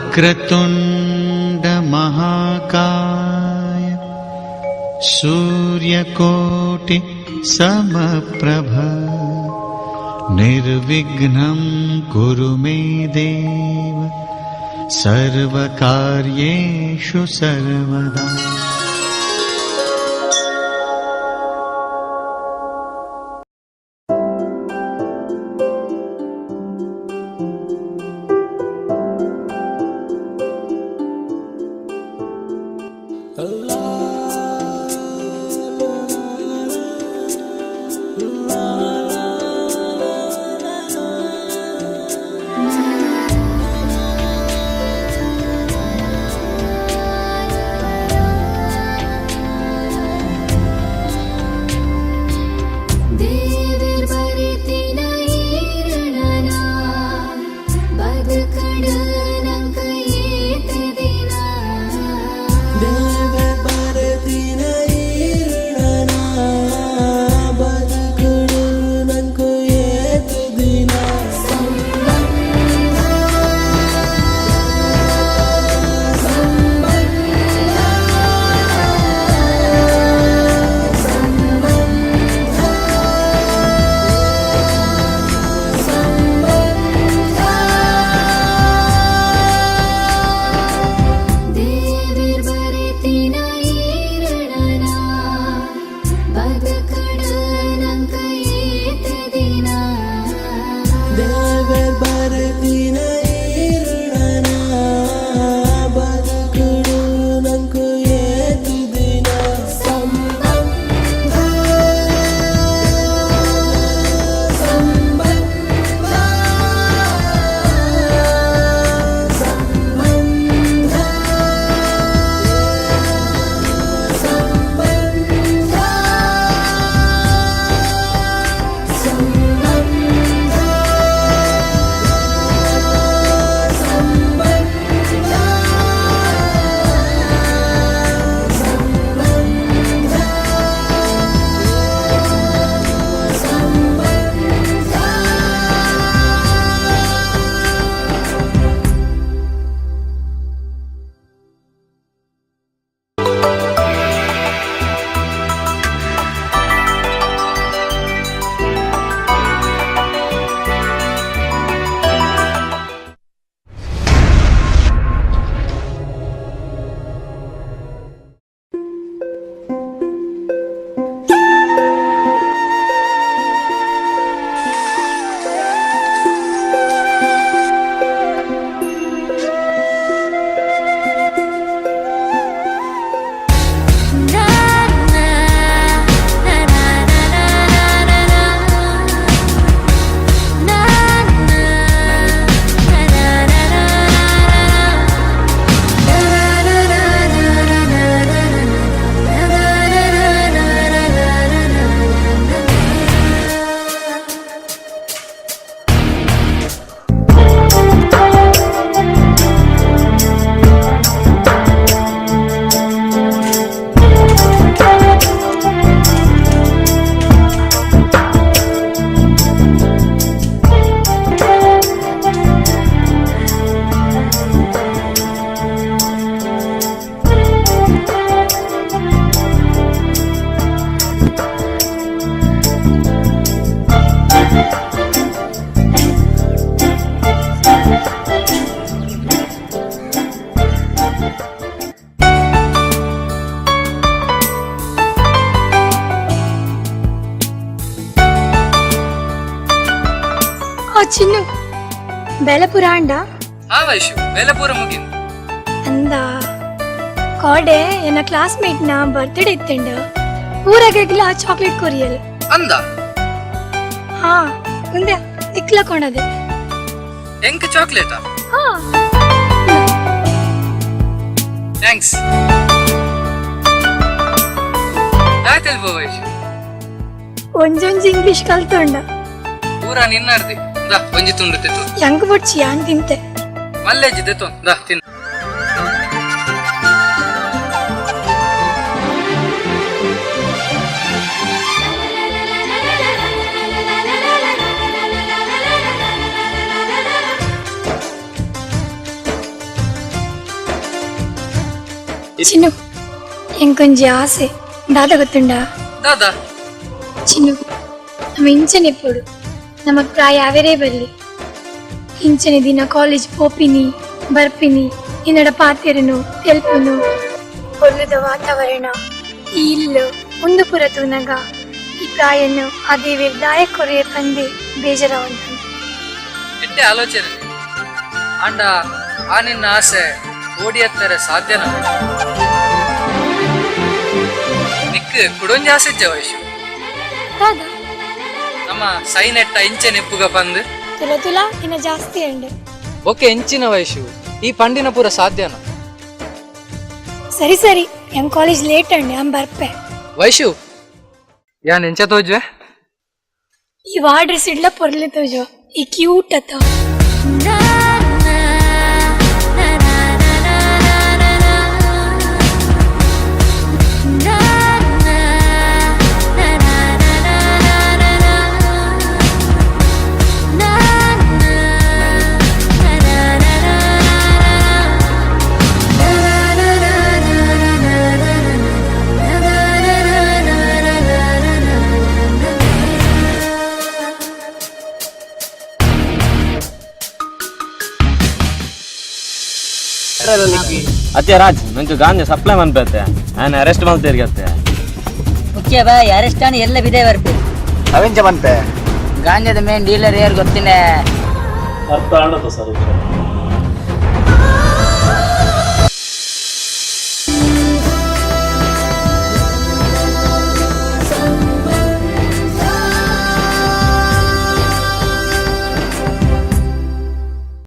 वक्रतुण्ड महाकाय सूर्यकोटि समप्रभ निर्विघ्नं कुरु मे देव सर्वकार्येषु सर्वदा। ಚಿನ್ನು ಬೆಲಪುರ ಅಂಡ ಆ ವೈಶು ಬೆಲಪುರ ಮುಗಿಂದು ಅಂದ ಕಾಡೆ ಎನ್ನ ಕ್ಲಾಸ್ಮೇಟ್ ನ ಬರ್ತ್ಡೇ ಇತ್ತಂಡ ಊರಾಗೆಲ್ಲ ಚಾಕ್ಲೇಟ್ ಕೊರಿಯಲ್ ಅಂದ ಹಾ ಮುಂದೆ ಇಕ್ಲ ಕೊಂಡದೆ ಎಂಕ್ ಚಾಕ್ಲೇಟಾ ಹಾ ಥ್ಯಾಂಕ್ಸ್ ಆಯ್ತಲ್ ವೈಶು ಒಂಜೊಂಜಿ ಇಂಗ್ಲಿಷ್ ಕಲ್ತೊಂಡ ಪೂರ ನಿನ್ನರ್ದಿ ದಾ ಒಂಜಿ ತುಂಡು ತೆತ್ತು ಹೆಂಗ್ ಬಡ್ಚಿ ಯಾನ್ ತಿಂತೆ ಮಲ್ಲೇಜಿ ತೆತ್ತು ದಾ ತಿನ್ನು ಚಿನ್ನು ಎಂಕೊಂಜಿ ಆಸೆ ದಾದ ಗೊತ್ತುಂಡ ದಾದಾ ಚಿನ್ನು ನಮ್ಮ ಇಂಚನೆ ಎಪ್ಪಡು ನಮಗ್ ಪ್ರಾಯ ಅವೇರೇ ಬರ್ಲಿ ಇಂಚನೆ ದಿನ ಕಾಲೇಜ್ ಪೋಪಿನಿ ಬರ್ಪಿನಿ ಇನ್ನಡ ಪಾತೆರನು ತೆಲ್ಪುನು ಕೊಲ್ಲದ ವಾತಾವರಣ ಈ ಇಲ್ಲು ಒಂದು ಪುರ ತೂನಗ ಈ ಪ್ರಾಯನ್ನು ಅದೇ ದಾಯ ಕೊರೆಯ ತಂದೆ ಬೇಜಾರವಂತ ಎಟ್ಟೆ ಆಲೋಚನೆ ಅಂಡ ಆ ನಿನ್ನ ಆಸೆ ಓಡಿ ಹತ್ತಾರೆ ಸಾಧ್ಯನ ನಿಕ್ ಕುಡೊಂಜಿ ಆಸೆ ಇಜ್ಜ ವಯಸ್ಸು ಹೌದಾ ನಮ್ಮ ಸೈನೆಟ್ಟ ಇಂಚೆ ನೆಪ್ಪುಗ ಬಂದು ತುಲ ತುಲ ಇನ್ನ ಜಾಸ್ತಿ ಅಂಡೆ ಓಕೆ ಎಂಚಿನ ವಯಸ್ಸು ಈ ಪಂಡಿನ ಪೂರ ಸಾಧ್ಯನ ಸರಿ ಸರಿ ಎಂ ಕಾಲೇಜ್ ಲೇಟ್ ಅಂಡೆ ಅಂ ಬರ್ಪೆ ವಯಸ್ಸು ಯಾನ್ ಎಂಚ ತೋಜ್ವೆ ಈ ವಾರ್ಡ್ರೆಸ್ ಇಡ್ಲ ಪೊರ್ಲೆ ತೋಜೋ ಈ ಕ್ಯೂಟ್ ಅತ್ತ ಅತ್ತೆ ರಾಜ್ ನಂಗೆ ಗಾಂಜಾ ಸಪ್ಲೈ ಮನ್ಪತ್ತೆ ನಾನು ಅರೆಸ್ಟ್ ಮಾಡ್ತಿರ್ಗತ್ತೆ ಮುಖ್ಯ ಬಾಯ್ ಅರೆಸ್ಟ್ ಆಗಿ ಎಲ್ಲ ಬಿದೆ ಬರ್ಪು ಅವೆಂಚ ಬಂತೆ ಗಾಂಜಾದ ಮೇನ್ ಡೀಲರ್ ಯಾರು ಗೊತ್ತಿಲ್ಲ ಅರ್ಥ ಆಡತ್ತ ಸರ್